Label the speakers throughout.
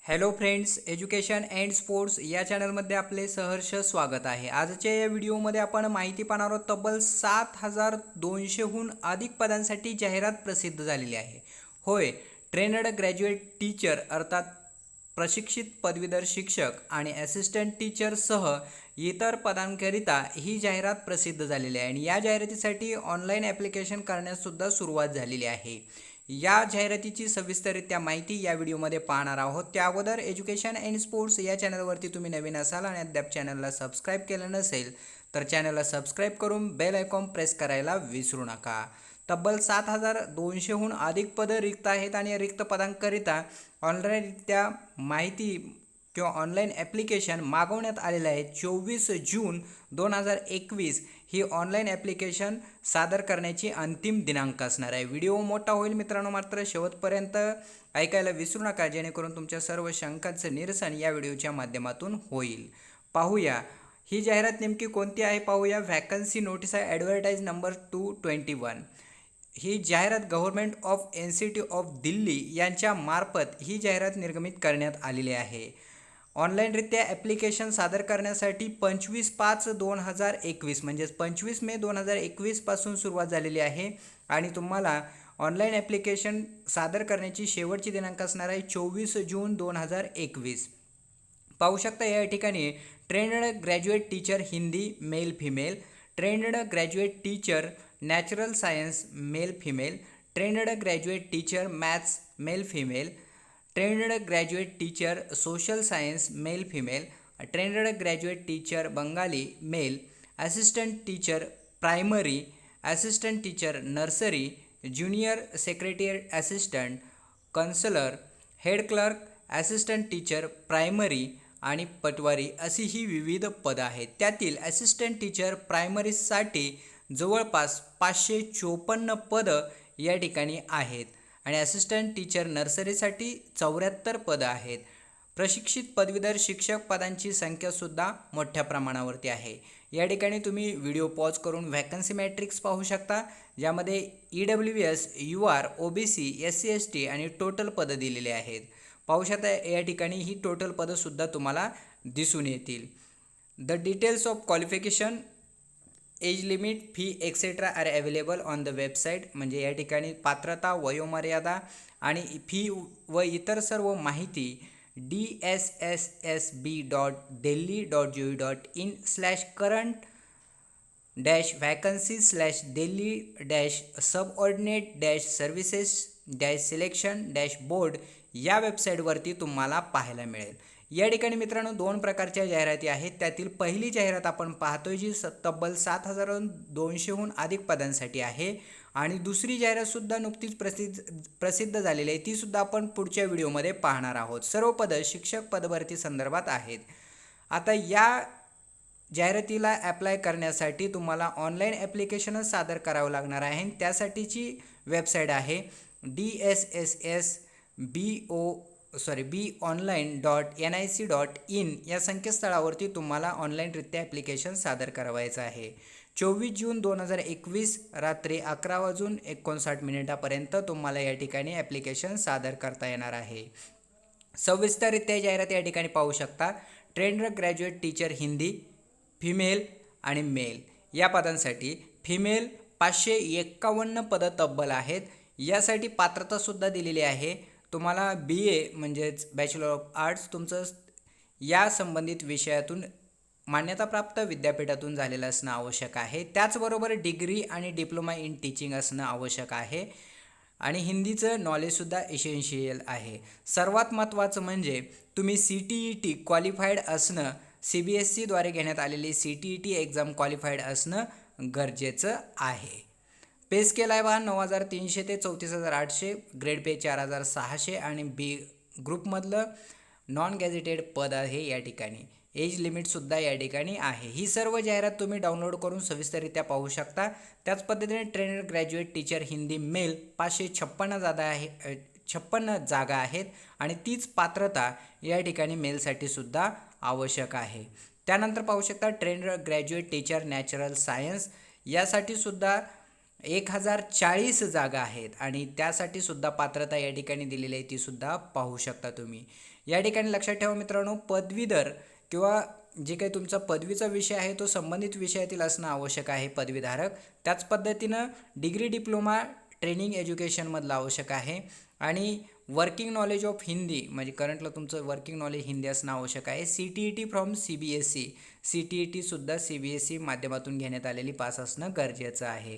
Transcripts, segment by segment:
Speaker 1: Hello friends, education and sports या चॅनलमध्ये आपले सहर्ष स्वागत आहे. आजच्या या व्हिडिओमध्ये आपण माहिती पाहणार आहोत. तब्बल 7,200हून अधिक पदांसाठी जाहिरात प्रसिद्ध झालेली आहे. होय, ट्रेनड ग्रॅज्युएट टीचर अर्थात प्रशिक्षित पदवीधर शिक्षक आणि असिस्टंट टीचरसह इतर पदांकरिता ही जाहिरात प्रसिद्ध झालेली आहे आणि या जाहिरातीसाठी ऑनलाईन ॲप्लिकेशन करण्याससुद्धा सुरुवात झालेली आहे. या जाहिरातीची सविस्तररित्या माहिती या व्हिडिओमध्ये पाहणार आहोत. त्या अगोदर एज्युकेशन अँड स्पोर्ट्स या चॅनलवरती तुम्ही नवीन असाल आणि अद्याप चॅनलला सबस्क्राईब केलं नसेल तर चॅनलला सबस्क्राईब करून बेल आयकॉन प्रेस करायला विसरू नका. तब्बल 7,200हून अधिक पदं रिक्त आहेत आणि रिक्त पदांकरिता ऑनलाईनरित्या माहिती किंवा ऑनलाईन ॲप्लिकेशन मागवण्यात आलेलं आहे. 24 जून 2021 ही ऑनलाईन ॲप्लिकेशन सादर करण्याची अंतिम दिनांक असणार आहे. व्हिडिओ मोठा होईल मित्रांनो, मात्र शेवटपर्यंत ऐकायला विसरू नका, जेणेकरून तुमच्या सर्व शंकांचं निरसन या व्हिडिओच्या माध्यमातून होईल. पाहूया ही जाहिरात नेमकी कोणती आहे. पाहूया. व्हॅकन्सी नोटीस आहे ॲडव्हर्टाईज नंबर 221. ही जाहिरात government of NCT of Delhi यांच्या मार्फत ही जाहिरात निर्गमित करण्यात आलेली आहे. ऑनलाईनरित्या ॲप्लिकेशन सादर करण्यासाठी 25/5/2021 म्हणजेच 25 मे 2021 पासून सुरुवात झालेली आहे आणि तुम्हाला ऑनलाईन ॲप्लिकेशन सादर करण्याची शेवटची दिनांक असणार आहे 24 जून 2021. पाहू शकता या ठिकाणी trained graduate teacher Hindi male female, trained graduate teacher natural science male female, trained graduate teacher maths male female, trained graduate teacher social science male female, trained graduate teacher Bengali male, assistant teacher primary, assistant teacher nursery, junior secretary assistant, counsellor, head clerk, assistant teacher primary आणि पटवारी अशी ही विविध पदं आहेत. त्यातील assistant teacher प्रायमरीसाठी जवळपास 554 पदं या ठिकाणी आहेत आणि असिस्टंट टीचर नर्सरीसाठी 74 पदं आहेत. प्रशिक्षित पदवीधर शिक्षक पदांची संख्यासुद्धा मोठ्या प्रमाणावरती आहे. या ठिकाणी तुम्ही व्हिडिओ पॉज करून व्हॅकन्सी मॅट्रिक्स पाहू शकता, ज्यामध्ये EWS, UR, OBC, SC ST आणि टोटल पदं दिलेले आहेत. पाहू शकता या ठिकाणी ही टोटल पदंसुद्धा तुम्हाला दिसून येतील. The details of qualification, age limit, fee etcetera are available on the website. म्हणजे या ठिकाणी पात्रता, वयोमर्यादा आणि फी व इतर सर्व माहिती DSSSB.delhi.gov.in/current-vacancies/delhi-subordinate-services-selection-board या वेबसाईटवरती तुम्हाला पाहायला मिळेल. या ठिकाणी मित्रांनो 2 प्रकारच्या जाहिराती आहेत. त्यातील पहिली जाहिरात आपण पाहतोय जी तब्बल 7,200हून अधिक पदांसाठी आहे आणि दुसरी जाहिरातसुद्धा नुकतीच प्रसिद्ध झालेली आहे. तीसुद्धा आपण पुढच्या व्हिडिओमध्ये पाहणार आहोत. सर्व पदं शिक्षक पदभरती संदर्भात आहेत. आता या जाहिरातीला ॲप्लाय करण्यासाठी तुम्हाला ऑनलाईन ॲप्लिकेशनच सादर करावं लागणार आहे. त्यासाठीची वेबसाईट आहे beonline.nic.in या संकेतस्थळावरती तुम्हाला ऑनलाईनरित्या ॲप्लिकेशन सादर करावायचं आहे. 24 जून 2021 रात्री 11:59 तुम्हाला या ठिकाणी ॲप्लिकेशन सादर करता येणार आहे. सविस्तररित्या जाहिरात या ठिकाणी पाहू शकता. Trend graduate teacher Hindi female आणि मेल या पदांसाठी फिमेल 551 पदं तब्बल आहेत. यासाठी पात्रतासुद्धा दिलेली आहे. तुम्हाला BA म्हणजेच बॅचलर ऑफ आर्ट्स तुमचं या संबंधित विषयातून मान्यताप्राप्त विद्यापीठातून झालेलं असणं आवश्यक आहे. त्याचबरोबर डिग्री आणि डिप्लोमा इन टीचिंग असणं आवश्यक आहे आणि हिंदीचं नॉलेजसुद्धा एसेन्शियल आहे. सर्वात महत्त्वाचं म्हणजे तुम्ही CTET क्वालिफाईड असणं, CBSEद्वारे घेण्यात आलेली CTET एक्झाम क्वालिफाईड असणं गरजेचं आहे. पे स्केल आहे बघा 9,300 ते 34,800, ग्रेड पे 4,600 आणि B ग्रुपमधलं नॉन गॅझेटेड पद आहे या ठिकाणी. एज लिमिटसुद्धा या ठिकाणी आहे. ही सर्व जाहिरात तुम्ही डाउनलोड करून सविस्तररित्या पाहू शकता. त्याच पद्धतीने trained graduate teacher Hindi male 556 जागा आहेत आणि तीच पात्रता या ठिकाणी मेलसाठी सुद्धा आवश्यक आहे. त्यानंतर पाहू शकता trend graduate teacher natural science यासाठी सुद्धा 1040 जागा आहेत आणि त्यासाठी सुद्धा पात्रता या ठिकाणी दिलेली आहे, ती सुद्धा पाहू शकता तुम्ही. या ठिकाणी लक्षात ठेवा मित्रांनो, पदवीधर किंवा जे काही तुमचा पदवीचा विषय आहे तो संबंधित विषयातील असणं आवश्यक आहे पदवीधारक. त्याच पद्धतीनं डिग्री डिप्लोमा ट्रेनिंग एज्युकेशनमधलं आवश्यक आहे आणि वर्किंग नॉलेज ऑफ हिंदी म्हणजे करंटला तुमचं वर्किंग नॉलेज हिंदी असणं आवश्यक आहे. CTET फ्रॉम CBSE, CTET सुद्धा CBSE माध्यमातून घेण्यात आलेली पास असणं गरजेचं आहे.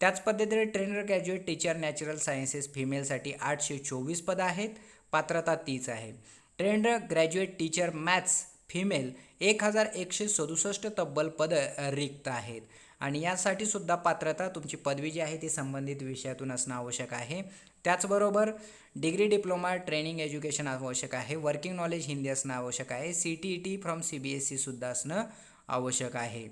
Speaker 1: त्याच पद्धतीने trainer graduate teacher natural sciences फिमेलसाठी 824 पदं आहेत, पात्रता 30 आहे. Trainer graduate teacher maths female 1167 तब्बल पदं रिक्त आहेत आणि यासाठी सुद्धा पात्रता तुमची पदवी जी आहे ती संबंधित विषयातून असणं आवश्यक आहे. त्याचबरोबर डिग्री डिप्लोमा ट्रेनिंग एज्युकेशन आवश्यक आहे, वर्किंग नॉलेज हिंदी असणं आवश्यक आहे, CTET फ्रॉम CBSE सुद्धा असणं आवश्यक आहे.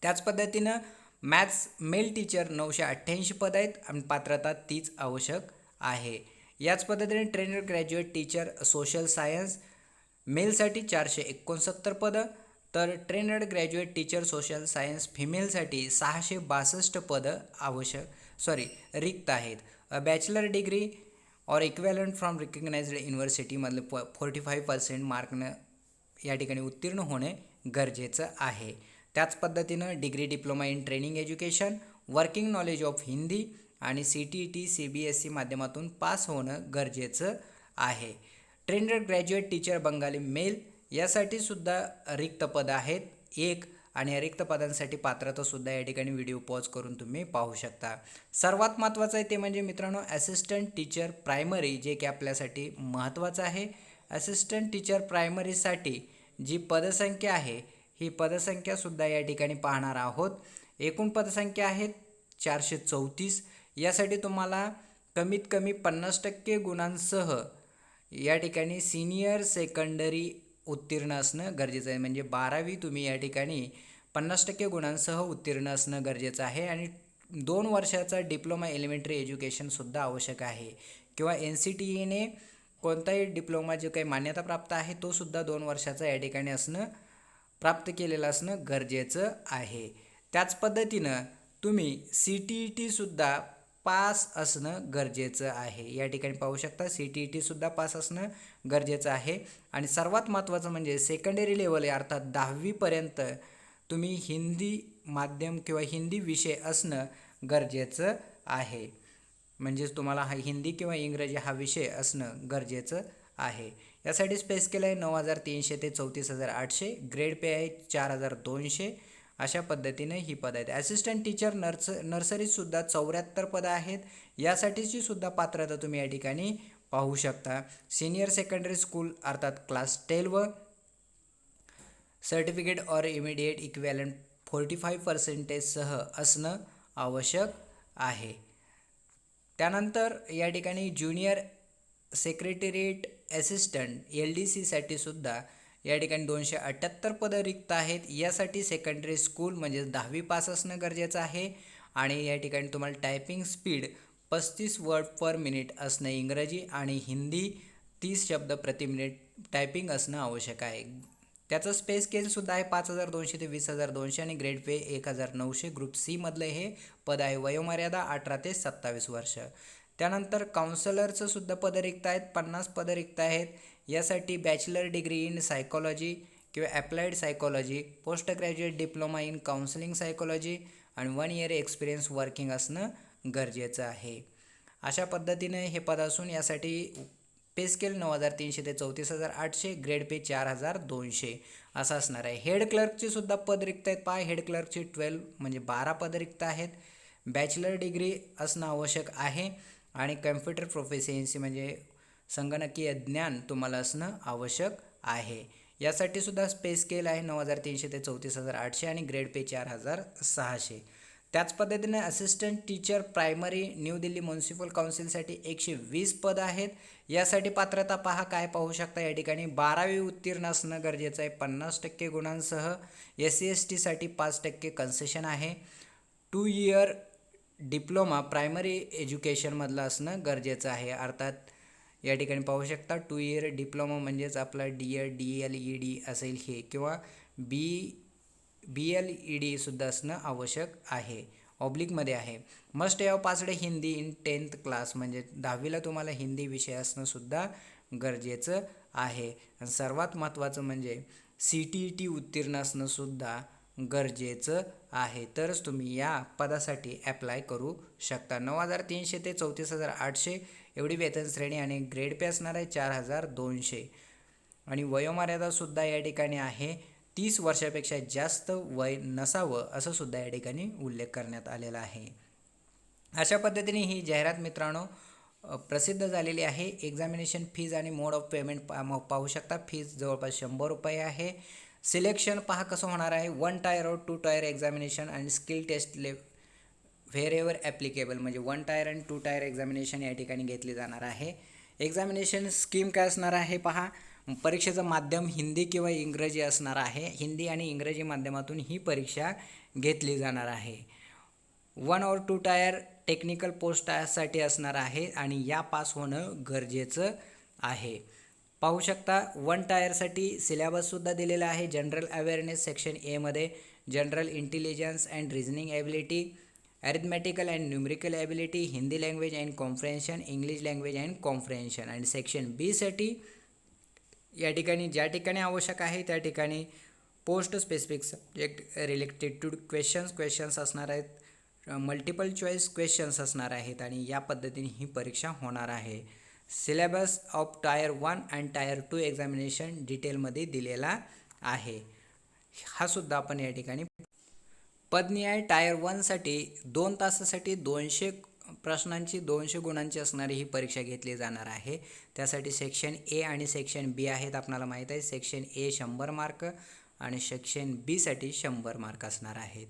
Speaker 1: त्याच पद्धतीनं मॅथ्स मेल टीचर 988 पद आहेत आणि पात्रता 30 आवश्यक आहे. याच पद्धतीने trainer graduate teacher social science मेलसाठी 469 पदं, तर trainer graduate teacher social science फिमेलसाठी 662 पदं रिक्त आहेत. Bachelor degree or equivalent from recognised युनिव्हर्सिटीमधलं 45% मार्कनं या ठिकाणी उत्तीर्ण होणे गरजेचं आहे. त्याच पद्धतीनं degree diploma in training education, working knowledge of Hindi आणि CTET CBSE माध्यमातून पास होणं गरजेचं आहे. Trainer graduate teacher Bengali male यासाठी सुद्धा रिक्त पदं आहेत 1 आणि या रिक्त पदांसाठी पात्रतासुद्धा या ठिकाणी व्हिडिओ पॉज करून तुम्ही पाहू शकता. सर्वात महत्त्वाचं आहे ते म्हणजे मित्रांनो असिस्टंट टीचर प्रायमरी, जे की आपल्यासाठी महत्त्वाचं आहे. असिस्टंट टीचर प्रायमरीसाठी जी पदसंख्या आहे ही पदसंख्यासुद्धा या ठिकाणी पाहणार आहोत. एकूण पदसंख्या आहेत 434. यासाठी तुम्हाला कमीत कमी 50% गुणांसह या ठिकाणी सिनियर सेकंडरी उत्तीर्ण असणं गरजेचं आहे. म्हणजे 12वी तुम्ही या ठिकाणी 50% गुणांसह उत्तीर्ण असणं गरजेचं आहे आणि 2 वर्षाचा डिप्लोमा एलिमेंटरी एज्युकेशनसुद्धा आवश्यक आहे किंवा NCTEने कोणताही डिप्लोमा जो काही मान्यता प्राप्त आहे तो सुद्धा 2 वर्षाचा या ठिकाणी असणं प्राप्त केलेलं असणं गरजेचं आहे. त्याच पद्धतीनं तुम्ही CTET पास असणं गरजेचं आहे. या ठिकाणी पाहू शकता CTET सुद्धा पास असणं गरजेचं आहे आणि सर्वात महत्त्वाचं म्हणजे सेकंडरी लेवल अर्थात 10वीपर्यंत तुम्ही हिंदी माध्यम किंवा हिंदी विषय असणं गरजेचं आहे. म्हणजेच तुम्हाला हा हिंदी किंवा इंग्रजी हा विषय असणं गरजेचं आहे. यासाठी स्पेस केलं आहे 9,300 ते 34,800, ग्रेड पे आहे 4,200. अशा पद्धतीने ही पदं आहेत. असिस्टंट टीचर नर्सरीसुद्धा 74 पदं आहेत. यासाठीची सुद्धा पात्रता तुम्ही या ठिकाणी पाहू शकता. सिनियर सेकंडरी स्कूल अर्थात क्लास 12 सर्टिफिकेट और इमिडिएट इक्वॅलंट 45% सह असणं आवश्यक आहे. त्यानंतर या ठिकाणी ज्युनियर सेक्रेटरीएट असिस्टंट LDCसाठी सुद्धा या ठिकाणी 278 पदं रिक्त आहेत. यासाठी सेकंडरी स्कूल म्हणजे 10वी पास असणं गरजेचं आहे आणि या ठिकाणी तुम्हाला typing speed 35 word per minute असणं इंग्रजी आणि हिंदी 30 शब्द प्रति मिनिट टायपिंग असणं आवश्यक आहे. त्याचं स्पेस स्केलसुद्धा आहे 5,200 ते 20,200 आणि ग्रेड पे 1,900. ग्रुप C मधलं हे पद आहे. वयोमर्यादा 18 ते 27 वर्ष. त्यानंतर काउन्सलरचं सुद्धा पदं रिक्त आहेत, 50 पदं रिक्त आहेत. यासाठी बॅचलर डिग्री इन सायकॉलॉजी किंवा applied psychology, post graduate diploma in counselling psychology आणि 1 इयर एक्सपिरियन्स वर्किंग असणं गरजेचं आहे. अशा पद्धतीने हे पद असून यासाठी पे स्केल 9,300 ते 34,800, ग्रेड पे 4,200 असं असणार आहे. हेड क्लर्कची सुद्धा पद रिक्त आहेत. हेड क्लर्कची 12 म्हणजे 12 पदं रिक्त आहेत. बॅचलर डिग्री असणं आवश्यक आहे आणि कम्प्युटर प्रोफिशियन्सी म्हणजे संगणकीय ज्ञान तुम्हाला असणं आवश्यक आहे. यासाठी सुद्धा पे स्केल आहे 9,300 ते 34,800 आणि ग्रेड पे 4,600. त्याच पद्धतीने assistant teacher primary New Delhi municipal काउन्सिलसाठी 120 पदं आहेत. यासाठी पात्रता पहा, काय पाहू शकता या ठिकाणी 12वी उत्तीर्ण असणं गरजेचं आहे 50% गुणांसह. SC/ST साठी 5% कन्सेशन आहे. 2 इयर डिप्लोमा प्रायमरी एज्युकेशनमधलं असणं गरजेचं आहे. अर्थात या ठिकाणी पाहू शकता 2 इयर डिप्लोमा म्हणजेच आपला DED DLED असेल हे किंवा BLED सुद्धा असणं आवश्यक आहे. ऑब्लिकमध्ये आहे. Must have passed Hindi in 10th class म्हणजे 10वीला तुम्हाला हिंदी विषय असणं सुद्धा गरजेचं आहे. आणि सर्वात महत्त्वाचं म्हणजे CTET उत्तीर्ण असणंसुद्धा गरजेचं आहे, तरच तुम्ही या पदासाठी ॲप्लाय करू शकता. 9,300 ते 34,800 एवढी वेतन श्रेणी आणि ग्रेड पे असणार आहे 4,200 आणि वयोमर्यादासुद्धा या ठिकाणी आहे 30 वर्षापेक्षा जास्त वय नसावं असं सुद्धा या ठिकाणी उल्लेख करण्यात आलेला आहे. अशा पद्धतीने ही जाहिरात मित्रांनो प्रसिद्ध झालेली आहे. एक्झामिनेशन फीज आणि मोड ऑफ पेमेंट पाहू शकता. फीज जवळपास 100 रुपये आहे. सिलेक्शन पहा कसं होणार आहे. 1 टायर और 2 टायर एक्झामिनेशन आणि स्किल टेस्ट व्हेरेवर ॲप्लिकेबल म्हणजे 1 टायर आणि 2 टायर एक्झामिनेशन या ठिकाणी घेतली जाणार आहे. एक्झामिनेशन स्कीम काय असणार आहे पहा. परीक्षेचं माध्यम हिंदी किंवा इंग्रजी असणार आहे. हिंदी आणि इंग्रजी माध्यमातून ही परीक्षा घेतली जाणार आहे. 1 और 2 टायर टेक्निकल पोस्टसाठी असणार आहे आणि या पास होणं गरजेचं आहे. पाहू शकता 1 टायरसाठी सिलेबससुद्धा दिलेला आहे. जनरल अवेअरनेस सेक्शन एमध्ये general intelligence and reasoning ability, arithmetical and numerical ability, Hindi language and comprehension, English language and comprehension आणि सेक्शन बीसाठी या ठिकाणी ज्या ठिकाणी आवश्यक आहे त्या ठिकाणी post specific subject related to questions असणार आहेत. मल्टिपल चॉईस क्वेश्चन्स असणार आहेत आणि या पद्धतीने ही परीक्षा होणार आहे. Syllabus of tyre 1 and tyre 2 examination डिटेलमध्ये दिलेला आहे. हा सुद्धा आपण या ठिकाणी पदन्याय टायर 1साठी 2 तासासाठी 200 प्रश्नांची 200 गुणांची असणारी ही परीक्षा घेतली जाणार आहे. त्यासाठी सेक्शन ए आणि सेक्शन बी आहेत. आपल्याला माहीत आहे सेक्शन ए 100 मार्क आणि सेक्शन बीसाठी 100 मार्क असणार आहेत.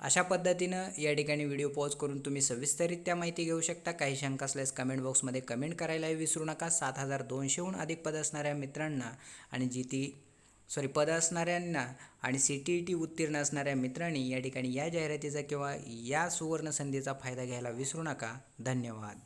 Speaker 1: अशा पद्धतीनं या ठिकाणी व्हिडिओ पॉज करून तुम्ही सविस्तररित्या माहिती घेऊ शकता. काही शंका असल्यास कमेंट बॉक्समध्ये कमेंट करायलाही विसरू नका. 7,200हून अधिक पद असणाऱ्या मित्रांना आणि पद असणाऱ्यांना आणि CTET उत्तीर्ण असणाऱ्या मित्रांनी या ठिकाणी या जाहिरातीचा किंवा या सुवर्ण संधीचा फायदा घ्यायला विसरू नका. धन्यवाद.